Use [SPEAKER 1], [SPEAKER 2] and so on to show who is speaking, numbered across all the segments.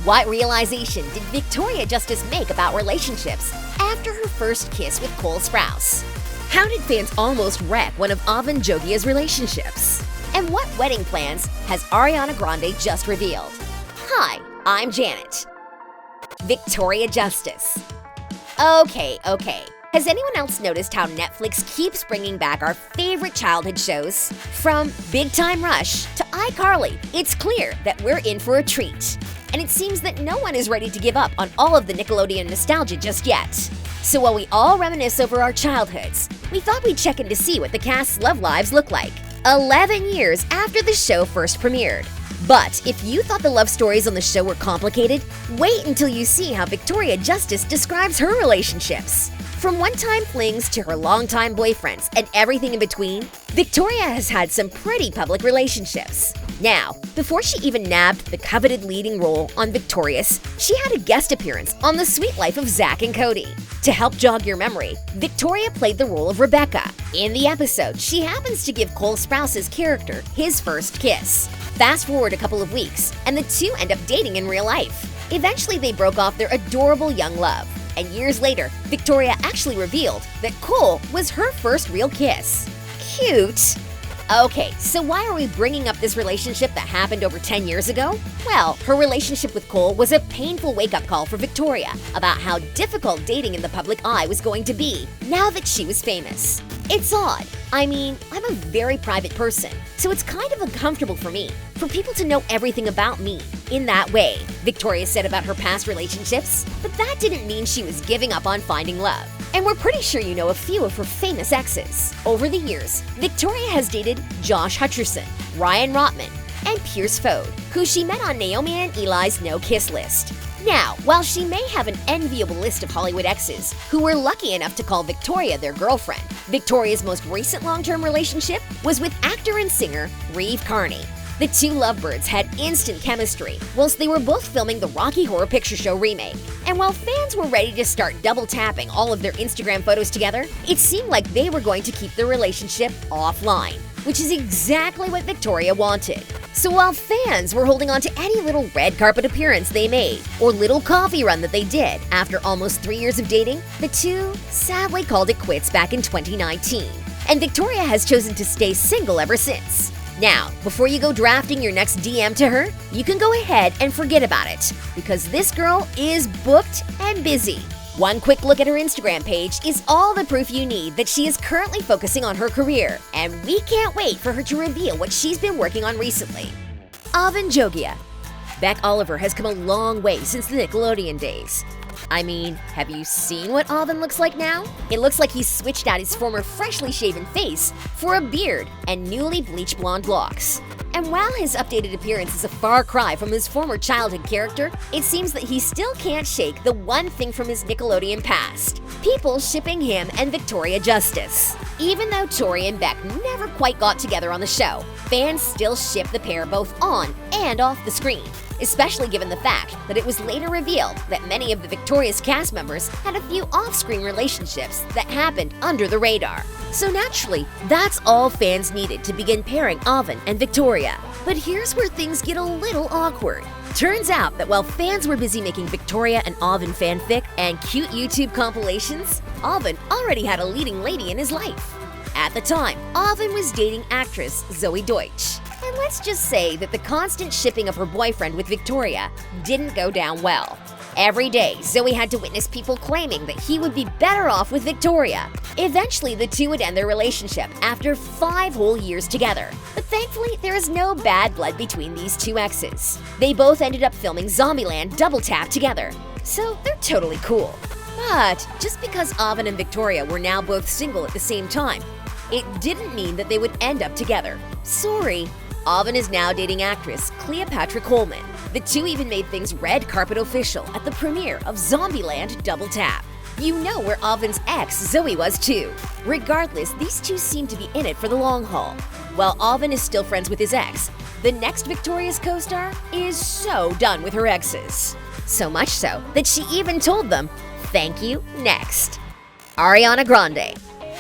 [SPEAKER 1] What realization did Victoria Justice make about relationships after her first kiss with Cole Sprouse? How did fans almost wreck one of Avan Jogia's relationships? And what wedding plans has Ariana Grande just revealed? Hi, I'm Janet. Victoria Justice. Okay. Has anyone else noticed how Netflix keeps bringing back our favorite childhood shows? From Big Time Rush to iCarly, it's clear that we're in for a treat. And it seems that no one is ready to give up on all of the Nickelodeon nostalgia just yet. So while we all reminisce over our childhoods, we thought we'd check in to see what the cast's love lives look like 11 years after the show first premiered. But if you thought the love stories on the show were complicated, wait until you see how Victoria Justice describes her relationships. From one-time flings to her longtime boyfriends and everything in between, Victoria has had some pretty public relationships. Now, before she even nabbed the coveted leading role on Victorious, she had a guest appearance on The Sweet Life of Zack and Cody. To help jog your memory, Victoria played the role of Rebecca. In the episode, she happens to give Cole Sprouse's character his first kiss. Fast forward a couple of weeks, and the two end up dating in real life. Eventually, they broke off their adorable young love. And years later, Victoria actually revealed that Cole was her first real kiss. Cute! Okay, so why are we bringing up this relationship that happened over 10 years ago? Well, her relationship with Cole was a painful wake-up call for Victoria about how difficult dating in the public eye was going to be now that she was famous. It's odd. I mean, I'm a very private person, so it's kind of uncomfortable for me, for people to know everything about me in that way, Victoria said about her past relationships. But that didn't mean she was giving up on finding love. And we're pretty sure you know a few of her famous exes. Over the years, Victoria has dated Josh Hutcherson, Ryan Rotman, and Pierce Fode, who she met on Naomi and Eli's no-kiss list. Now, while she may have an enviable list of Hollywood exes who were lucky enough to call Victoria their girlfriend, Victoria's most recent long-term relationship was with actor and singer Reeve Carney. The two lovebirds had instant chemistry whilst they were both filming the Rocky Horror Picture Show remake. And while fans were ready to start double-tapping all of their Instagram photos together, it seemed like they were going to keep their relationship offline, which is exactly what Victoria wanted. So while fans were holding on to any little red carpet appearance they made or little coffee run that they did after almost 3 years of dating, the two sadly called it quits back in 2019. And Victoria has chosen to stay single ever since. Now, before you go drafting your next DM to her, you can go ahead and forget about it, because this girl is booked and busy. One quick look at her Instagram page is all the proof you need that she is currently focusing on her career, and we can't wait for her to reveal what she's been working on recently. Avan Jogia. Beck Oliver has come a long way since the Nickelodeon days. I mean, have you seen what Avan looks like now? It looks like he's switched out his former freshly shaven face for a beard and newly bleached blonde locks. And while his updated appearance is a far cry from his former childhood character, it seems that he still can't shake the one thing from his Nickelodeon past: people shipping him and Victoria Justice. Even though Tori and Beck never quite got together on the show, fans still ship the pair both on and off the screen, especially given the fact that it was later revealed that many of the Victoria's cast members had a few off-screen relationships that happened under the radar. So naturally, that's all fans needed to begin pairing Avan and Victoria. But here's where things get a little awkward. Turns out that while fans were busy making Victoria and Avan fanfic and cute YouTube compilations, Avan already had a leading lady in his life. At the time, Avan was dating actress Zoe Deutsch. And let's just say that the constant shipping of her boyfriend with Victoria didn't go down well. Every day, Zoe had to witness people claiming that he would be better off with Victoria. Eventually, the two would end their relationship after 5 whole years together. But thankfully, there is no bad blood between these two exes. They both ended up filming Zombieland Double Tap together, so they're totally cool. But just because Avan and Victoria were now both single at the same time, it didn't mean that they would end up together. Sorry. Avan is now dating actress Cleopatra Coleman. The two even made things red carpet official at the premiere of Zombieland Double Tap. You know where Avan's ex Zoe was too. Regardless, these two seem to be in it for the long haul. While Avan is still friends with his ex, the next Victoria's co-star is so done with her exes. So much so that she even told them, "Thank you, next." Ariana Grande.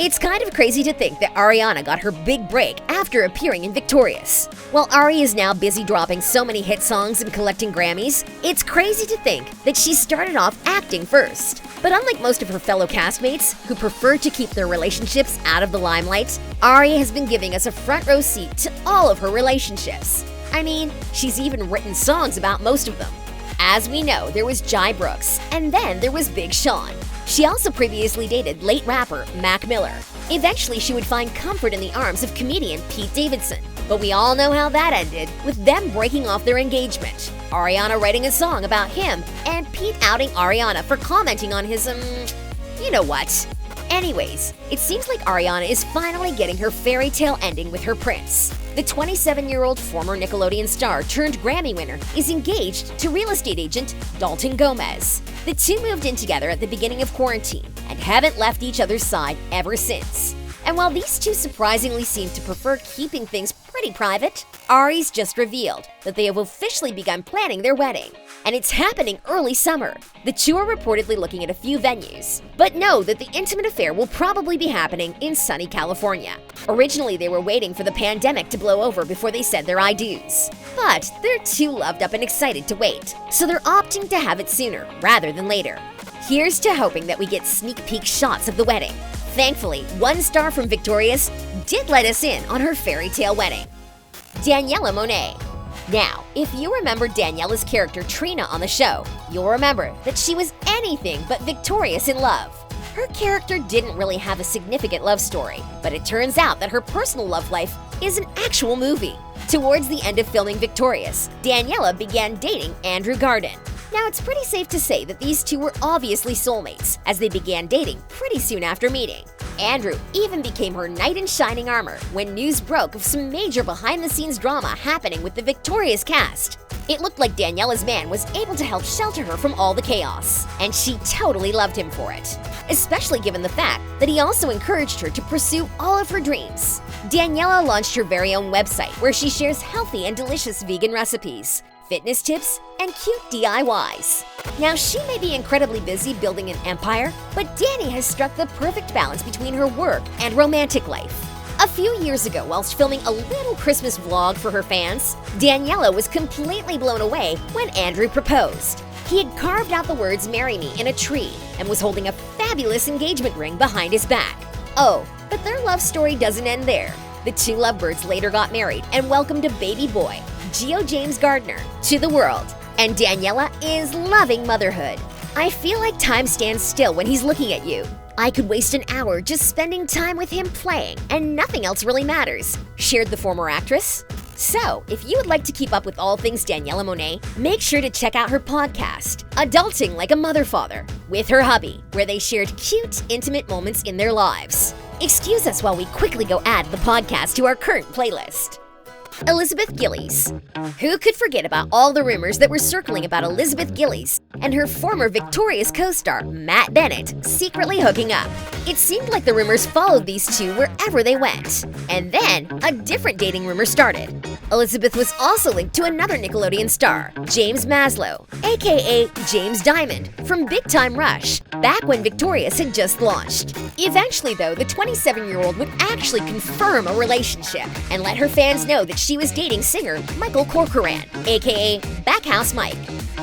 [SPEAKER 1] It's kind of crazy to think that Ariana got her big break after appearing in Victorious. While Ari is now busy dropping so many hit songs and collecting Grammys, it's crazy to think that she started off acting first. But unlike most of her fellow castmates, who prefer to keep their relationships out of the limelight, Ari has been giving us a front row seat to all of her relationships. I mean, she's even written songs about most of them. As we know, there was Jai Brooks, and then there was Big Sean. She also previously dated late rapper Mac Miller. Eventually, she would find comfort in the arms of comedian Pete Davidson. But we all know how that ended, with them breaking off their engagement. Ariana writing a song about him, and Pete outing Ariana for commenting on his, you know what. Anyways, it seems like Ariana is finally getting her fairy tale ending with her prince. The 27-year-old former Nickelodeon star turned Grammy winner is engaged to real estate agent Dalton Gomez. The two moved in together at the beginning of quarantine and haven't left each other's side ever since. And while these two surprisingly seem to prefer keeping things pretty private, Ari's just revealed that they have officially begun planning their wedding. And it's happening early summer. The two are reportedly looking at a few venues, but know that the intimate affair will probably be happening in sunny California. Originally, they were waiting for the pandemic to blow over before they said their I do's. But they're too loved up and excited to wait, so they're opting to have it sooner rather than later. Here's to hoping that we get sneak peek shots of the wedding. Thankfully, one star from Victorious did let us in on her fairy tale wedding. Daniela Monet. Now, if you remember Daniela's character Trina on the show, you'll remember that she was anything but victorious in love. Her character didn't really have a significant love story, but it turns out that her personal love life is an actual movie. Towards the end of filming Victorious, Daniela began dating Andrew Garden. Now, it's pretty safe to say that these two were obviously soulmates, as they began dating pretty soon after meeting. Andrew even became her knight in shining armor when news broke of some major behind-the-scenes drama happening with the Victorious cast. It looked like Daniela's man was able to help shelter her from all the chaos, and she totally loved him for it, especially given the fact that he also encouraged her to pursue all of her dreams. Daniela launched her very own website where she shares healthy and delicious vegan recipes, fitness tips, and cute DIYs. Now, she may be incredibly busy building an empire, but Dani has struck the perfect balance between her work and romantic life. A few years ago, whilst filming a little Christmas vlog for her fans, Daniela was completely blown away when Andrew proposed. He had carved out the words "Marry me" in a tree and was holding a fabulous engagement ring behind his back. Oh, but their love story doesn't end there. The two lovebirds later got married and welcomed a baby boy, Gio James Gardner, to the world. And Daniela is loving motherhood. I feel like time stands still when he's looking at you. I could waste an hour just spending time with him playing, and nothing else really matters, shared the former actress. So, if you would like to keep up with all things Daniela Monet, make sure to check out her podcast, Adulting Like a Mother-Father, with her hubby, where they shared cute, intimate moments in their lives. Excuse us while we quickly go add the podcast to our current playlist. Elizabeth Gilles. Who could forget about all the rumors that were circling about Elizabeth Gilles and her former Victorious co-star Matt Bennett secretly hooking up? It seemed like the rumors followed these two wherever they went. And then, a different dating rumor started. Elizabeth was also linked to another Nickelodeon star, James Maslow, aka James Diamond, from Big Time Rush, back when Victorious had just launched. Eventually, though, the 27-year-old would actually confirm a relationship and let her fans know that she was dating singer Michael Corcoran, aka Backhouse Mike.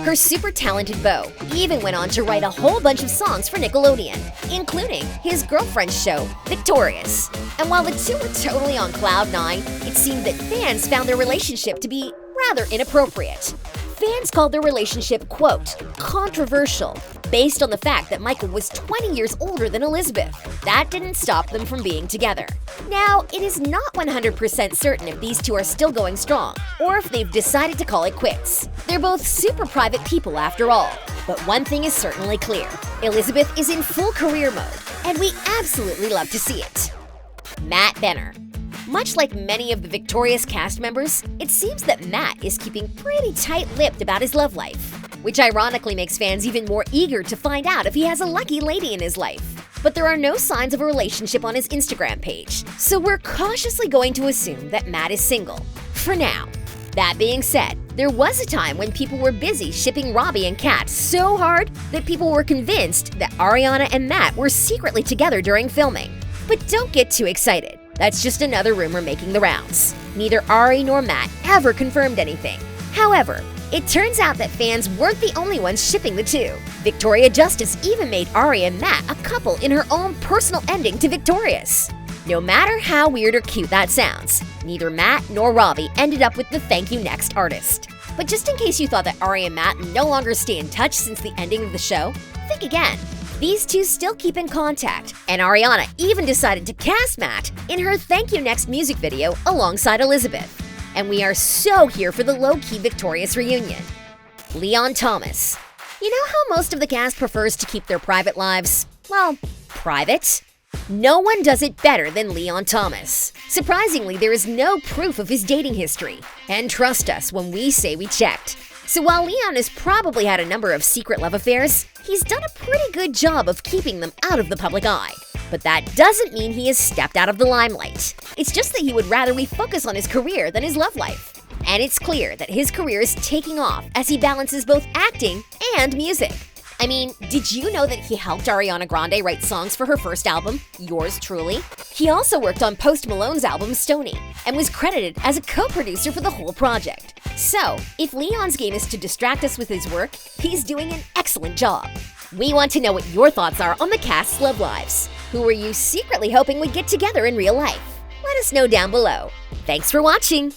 [SPEAKER 1] Her super talented beau even went on to write a whole bunch of songs for Nickelodeon, including his girlfriend's show, Victorious. And while the two were totally on cloud nine, it seemed that fans found their relationship to be rather inappropriate. Fans called their relationship, quote, controversial, based on the fact that Michael was 20 years older than Elizabeth. That didn't stop them from being together. Now, it is not 100% certain if these two are still going strong, or if they've decided to call it quits. They're both super private people after all. But one thing is certainly clear. Elizabeth is in full career mode, and we absolutely love to see it. Matt Benner. Much like many of the Victorious cast members, it seems that Matt is keeping pretty tight-lipped about his love life, which ironically makes fans even more eager to find out if he has a lucky lady in his life. But there are no signs of a relationship on his Instagram page, so we're cautiously going to assume that Matt is single, for now. That being said, there was a time when people were busy shipping Robbie and Kat so hard that people were convinced that Ariana and Matt were secretly together during filming. But don't get too excited. That's just another rumor making the rounds. Neither Ari nor Matt ever confirmed anything. However, it turns out that fans weren't the only ones shipping the two. Victoria Justice even made Ari and Matt a couple in her own personal ending to Victorious. No matter how weird or cute that sounds, neither Matt nor Robbie ended up with the thank you next artist. But just in case you thought that Ari and Matt no longer stay in touch since the ending of the show, think again. These two still keep in contact, and Ariana even decided to cast Matt in her Thank You Next music video alongside Elizabeth. And we are so here for the low-key Victorious reunion. Leon Thomas. You know how most of the cast prefers to keep their private lives, well, private? No one does it better than Leon Thomas. Surprisingly, there is no proof of his dating history. And trust us when we say we checked. So while Leon has probably had a number of secret love affairs, he's done a pretty good job of keeping them out of the public eye. But that doesn't mean he has stepped out of the limelight. It's just that he would rather we focus on his career than his love life. And it's clear that his career is taking off as he balances both acting and music. I mean, did you know that he helped Ariana Grande write songs for her first album, Yours Truly? He also worked on Post Malone's album, Stoney, and was credited as a co-producer for the whole project. So, if Leon's game is to distract us with his work, he's doing an excellent job. We want to know what your thoughts are on the cast's love lives. Who were you secretly hoping would get together in real life? Let us know down below. Thanks for watching!